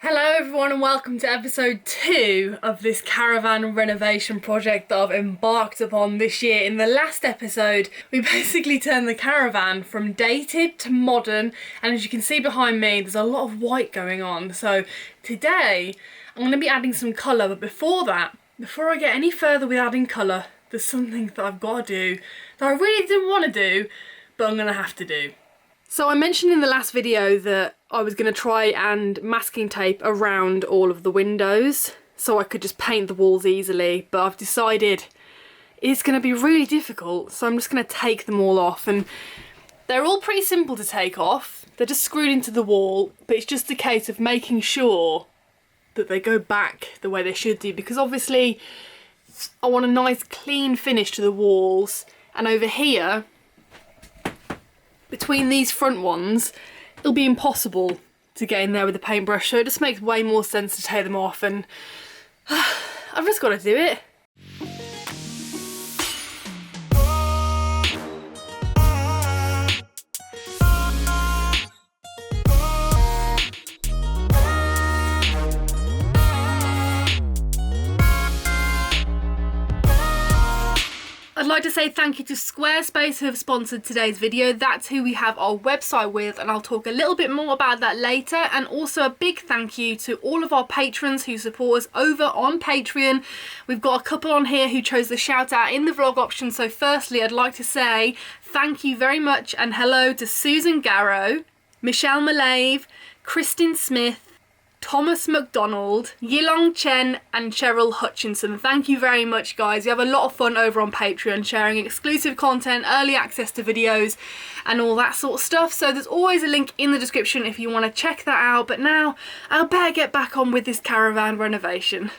Hello everyone and welcome to episode 2 of this caravan renovation project that I've embarked upon this year. In the last episode we basically turned the caravan from dated to modern, and as you can see behind me there's a lot of white going on. So today I'm going to be adding some colour, but before I get any further with adding colour, there's something that I've got to do that I really didn't want to do, but I'm going to have to do. So I mentioned in the last video that I was going to try and masking tape around all of the windows so I could just paint the walls easily, but I've decided it's going to be really difficult, so I'm just going to take them all off. And they're all pretty simple to take off, they're just screwed into the wall, but it's just a case of making sure that they go back the way they should do, because obviously I want a nice clean finish to the walls. And over here, between these front ones, it'll be impossible to get in there with a paintbrush, so it just makes way more sense to take them off, and I've just got to do it. I'd like to say thank you to Squarespace who have sponsored today's video. That's who we have our website with, and I'll talk a little bit more about that later. And also a big thank you to all of our patrons who support us over on Patreon. We've got a couple on here who chose the shout out in the vlog option. So firstly, I'd like to say thank you very much and hello to Susan Garrow, Michelle Malave, Kristin Smith, Thomas McDonald, Yilong Chen and Cheryl Hutchinson. Thank you very much, guys. We have a lot of fun over on Patreon, sharing exclusive content, early access to videos and all that sort of stuff. So there's always a link in the description if you want to check that out. But now I'll better get back on with this caravan renovation.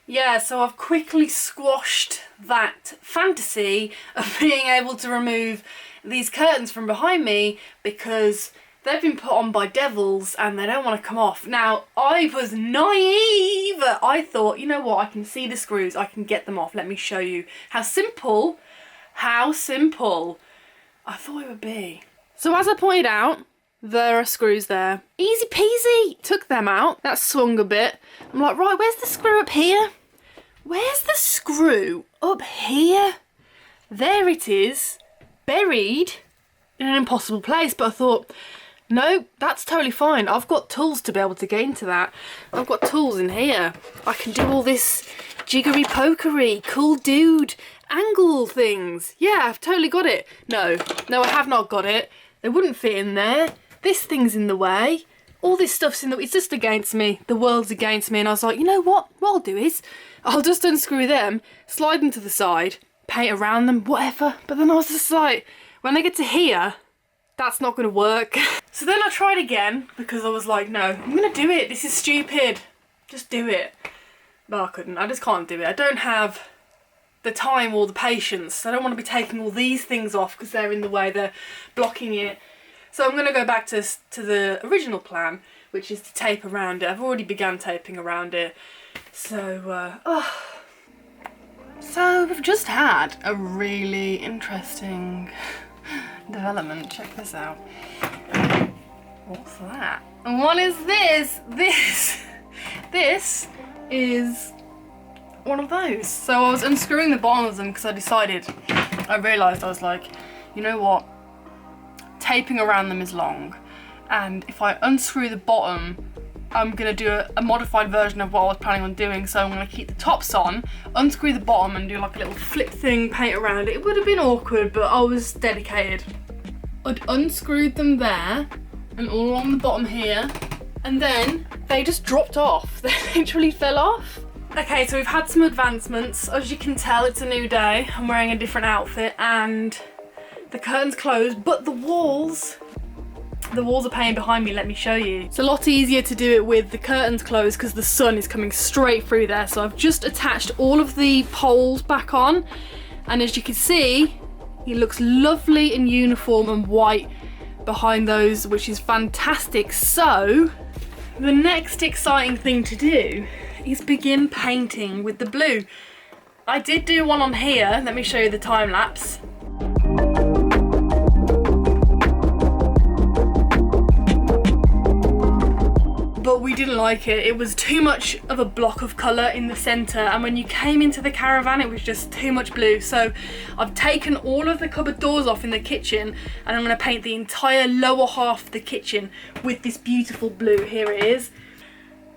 Yeah, so I've quickly squashed that fantasy of being able to remove these curtains from behind me because they've been put on by devils and they don't want to come off. Now, I was naive. I thought, you know what, I can see the screws, I can get them off. Let me show you how simple I thought it would be. So as I pointed out, there are screws there. Easy peasy. Took them out. That swung a bit. I'm like, right, where's the screw up here? Where's the screw up here? There it is, buried in an impossible place. But I thought, no, that's totally fine. I've got tools to be able to get into that. I've got tools in here. I can do all this jiggery pokery, cool dude, angle things. Yeah, I've totally got it. No, I have not got it. They wouldn't fit in there. This thing's in the way. All this stuff's in the way. It's just against me. The world's against me. And I was like, you know what? What I'll do is I'll just unscrew them, slide them to the side, paint around them, whatever. But then I was just like, when they get to here, that's not going to work. So then I tried again because I was like, no, I'm going to do it. This is stupid. Just do it. But I couldn't. I just can't do it. I don't have the time or the patience. I don't want to be taking all these things off because they're in the way. They're blocking it. So I'm going to go back to the original plan, which is to tape around it. I've already begun taping around it. So, So we've just had a really interesting development. Check this out. What's that? And what is this? This is one of those. So I was unscrewing the bottom of them because I realised I was like, you know what? Taping around them is long. And if I unscrew the bottom, I'm going to do a modified version of what I was planning on doing. So I'm going to keep the tops on, unscrew the bottom and do like a little flip thing, paint around it. It would have been awkward, but I was dedicated. I'd unscrewed them there and all on the bottom here, and then they just dropped off. They literally fell off. Okay, so we've had some advancements. As you can tell, it's a new day. I'm wearing a different outfit and the curtain's closed, but the walls are painted behind me. Let me show you. It's a lot easier to do it with the curtains closed because the sun is coming straight through there. So I've just attached all of the poles back on, and as you can see, it looks lovely and uniform and white behind those, which is fantastic. So the next exciting thing to do is begin painting with the blue. I did do one on here. Let me show you the time lapse. but we didn't like it. It was too much of a block of colour in the centre, and when you came into the caravan it was just too much blue. So I've taken all of the cupboard doors off in the kitchen, and I'm going to paint the entire lower half of the kitchen with this beautiful blue. Here it is,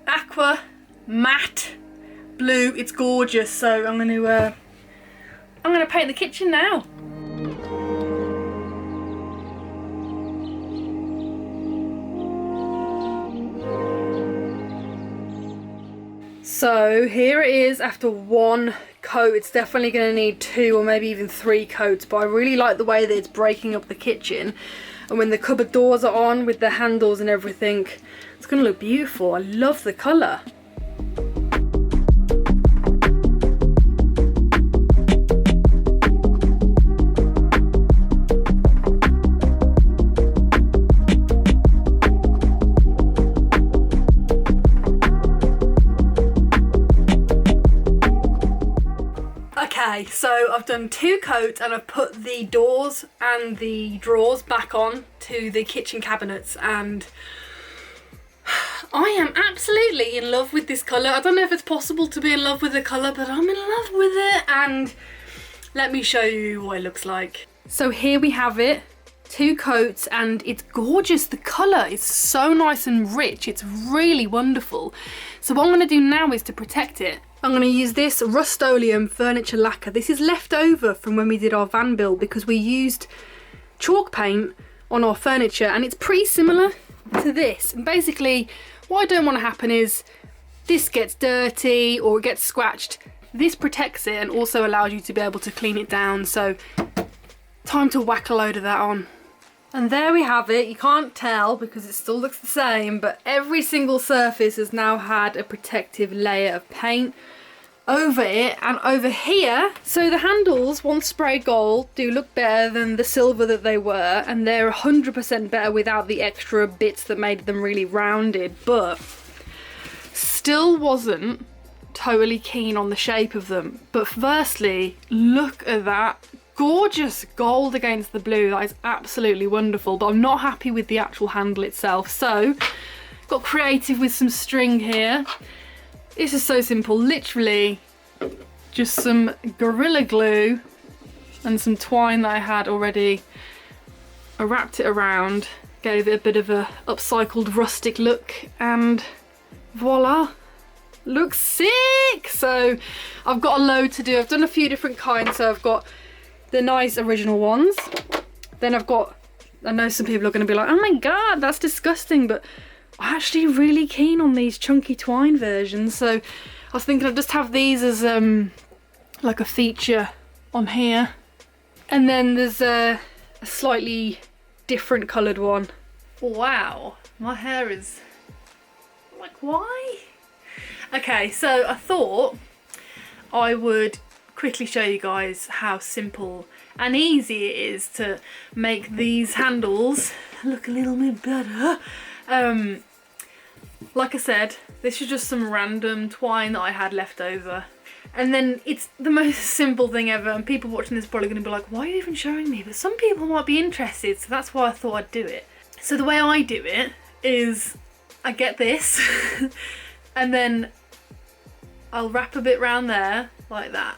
aqua matte blue. It's gorgeous. So I'm going to paint the kitchen now. So here it is after one coat. It's definitely going to need 2 or maybe even 3 coats, but I really like the way that it's breaking up the kitchen, and when the cupboard doors are on with the handles and everything, it's going to look beautiful. I love the colour. Okay, so I've done 2 coats and I've put the doors and the drawers back on to the kitchen cabinets, and I am absolutely in love with this colour. I don't know if it's possible to be in love with the colour, but I'm in love with it, and let me show you what it looks like. So here we have it, 2 coats, and it's gorgeous. The colour is so nice and rich. It's really wonderful. So what I'm going to do now is to protect it. I'm going to use this Rust-Oleum furniture lacquer. This is left over from when we did our van build, because we used chalk paint on our furniture, and it's pretty similar to this. And basically what I don't want to happen is this gets dirty or it gets scratched. This protects it and also allows you to be able to clean it down. So time to whack a load of that on. And there we have it. You can't tell because it still looks the same, but every single surface has now had a protective layer of paint over it and over here. So the handles, once sprayed gold, do look better than the silver that they were, and they're 100% better without the extra bits that made them really rounded, but still wasn't totally keen on the shape of them. But firstly, look at that gorgeous gold against the blue. That is absolutely wonderful, but I'm not happy with the actual handle itself. So got creative with some string here. This is so simple, literally just some Gorilla Glue and some twine that I had already. I wrapped it around, gave it a bit of a upcycled rustic look, and voila, looks sick. So I've got a load to do. I've done a few different kinds. So I've got the nice original ones, then I've got, I know some people are going to be like, oh my god, that's disgusting, but I'm actually really keen on these chunky twine versions. So I was thinking I'd just have these as like a feature on here, and then there's a slightly different coloured one. Wow, my hair is like, why? Okay, so I thought I would quickly show you guys how simple and easy it is to make these handles look a little bit better. Like I said, this is just some random twine that I had left over, and then it's the most simple thing ever, and people watching this are probably going to be like, why are you even showing me? But some people might be interested, so that's why I thought I'd do it. So the way I do it is I get this and then I'll wrap a bit around there like that.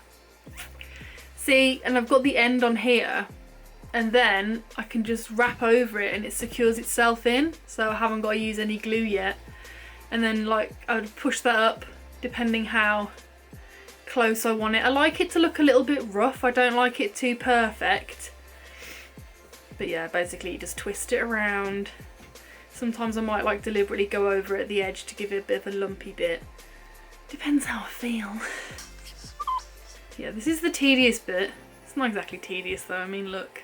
See, and I've got the end on here, and then I can just wrap over it and it secures itself in, so I haven't got to use any glue yet. And then like I would push that up depending how close I want it. I like it to look a little bit rough, I don't like it too perfect. But yeah, basically you just twist it around. Sometimes I might like deliberately go over at the edge to give it a bit of a lumpy bit. Depends how I feel. Yeah, this is the tedious bit. It's not exactly tedious though, I mean look.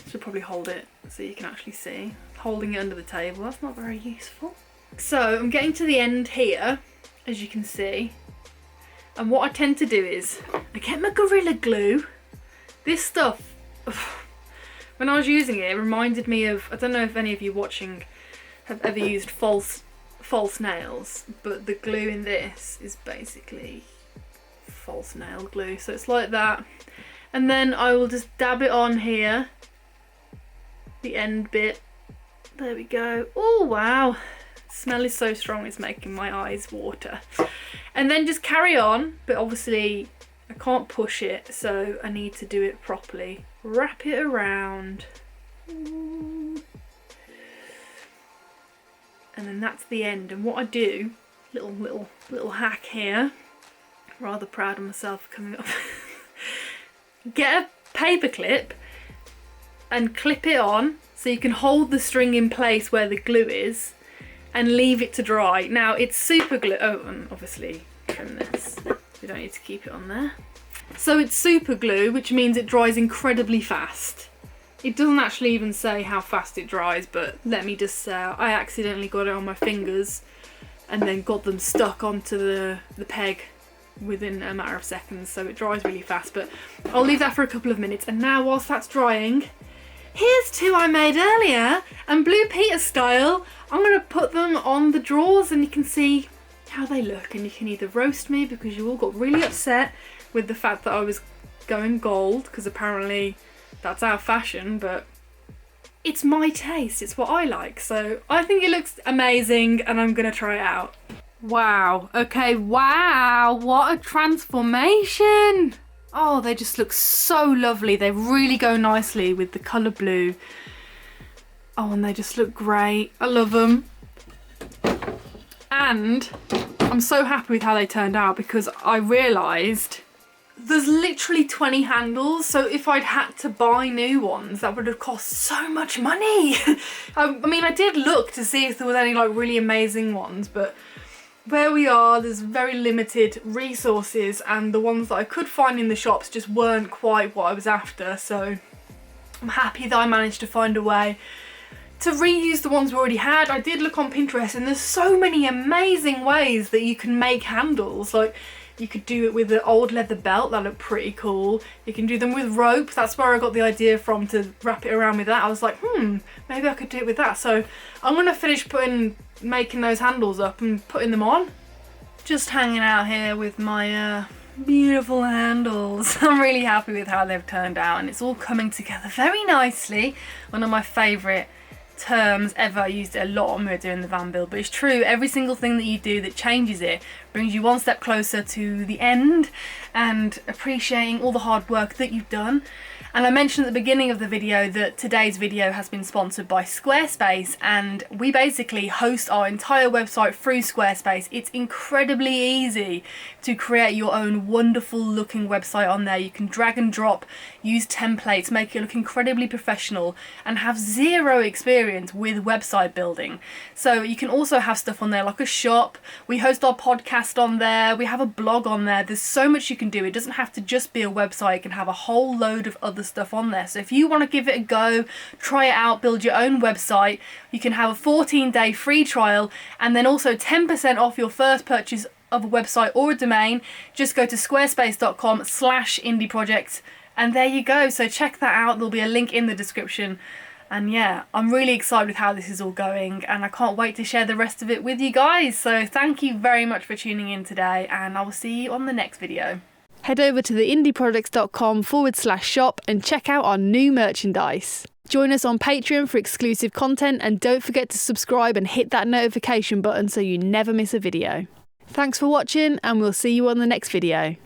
Should probably hold it so you can actually see. Holding it under the table, that's not very useful. So I'm getting to the end here, as you can see. And what I tend to do is, I get my Gorilla Glue. This stuff, when I was using it, it reminded me of, I don't know if any of you watching have ever used false nails, but the glue in this is basically false nail glue. So it's like that. And then I will just dab it on here, the end bit, There we go. Oh wow, smell is so strong it's making my eyes water. And then just carry on, but obviously I can't push it, so I need to do it properly. Wrap it around. And then that's the end. And what I do, little hack here, rather proud of myself for coming up. Get a paper clip and clip it on so you can hold the string in place where the glue is and leave it to dry. Now it's super glue. Oh, and obviously trim this. We don't need to keep it on there. So it's super glue, which means it dries incredibly fast. It doesn't actually even say how fast it dries, but let me just say I accidentally got it on my fingers and then got them stuck onto the peg within a matter of seconds, so it dries really fast. But I'll leave that for a couple of minutes. And now whilst that's drying, here's two I made earlier, and Blue Peter style, I'm going to put them on the drawers and you can see how they look. And you can either roast me because you all got really upset with the fact that I was going gold, because apparently that's our fashion, but it's my taste, it's what I like. So I think it looks amazing and I'm going to try it out. Wow, okay, wow, what a transformation. Oh, they just look so lovely. They really go nicely with the colour blue. Oh, and they just look great. I love them. And I'm so happy with how they turned out because I realised there's literally 20 handles, so if I'd had to buy new ones, that would have cost so much money. I mean, I did look to see if there was any like really amazing ones, but where we are, there's very limited resources, and the ones that I could find in the shops just weren't quite what I was after. So I'm happy that I managed to find a way to reuse the ones we already had. I did look on Pinterest and there's so many amazing ways that you can make handles. Like, you could do it with an old leather belt, that looked pretty cool. You can do them with rope, that's where I got the idea from to wrap it around with that. I was like, maybe I could do it with that. So I'm gonna finish making those handles up and putting them on. Just hanging out here with my beautiful handles. I'm really happy with how they've turned out and it's all coming together very nicely. One of my favourite terms ever. I used it a lot when we were doing the van build, but it's true. Every single thing that you do that changes it brings you one step closer to the end and appreciating all the hard work that you've done. And I mentioned at the beginning of the video that today's video has been sponsored by Squarespace, and we basically host our entire website through Squarespace. It's incredibly easy to create your own wonderful looking website on there. You can drag and drop, use templates, make it look incredibly professional, and have zero experience with website building. So you can also have stuff on there like a shop. We host our podcast on there. We have a blog on there. There's so much you can do. It doesn't have to just be a website. It can have a whole load of other stuff on there. So if you want to give it a go, try it out, build your own website, you can have a 14-day free trial and then also 10% off your first purchase of a website or a domain. Just go to squarespace.com/indieprojects and there you go. So check that out. There'll be a link in the description. And yeah, I'm really excited with how this is all going and I can't wait to share the rest of it with you guys. So thank you very much for tuning in today and I will see you on the next video. Head over to theindyprojects.com/shop and check out our new merchandise. Join us on Patreon for exclusive content and don't forget to subscribe and hit that notification button so you never miss a video. Thanks for watching and we'll see you on the next video.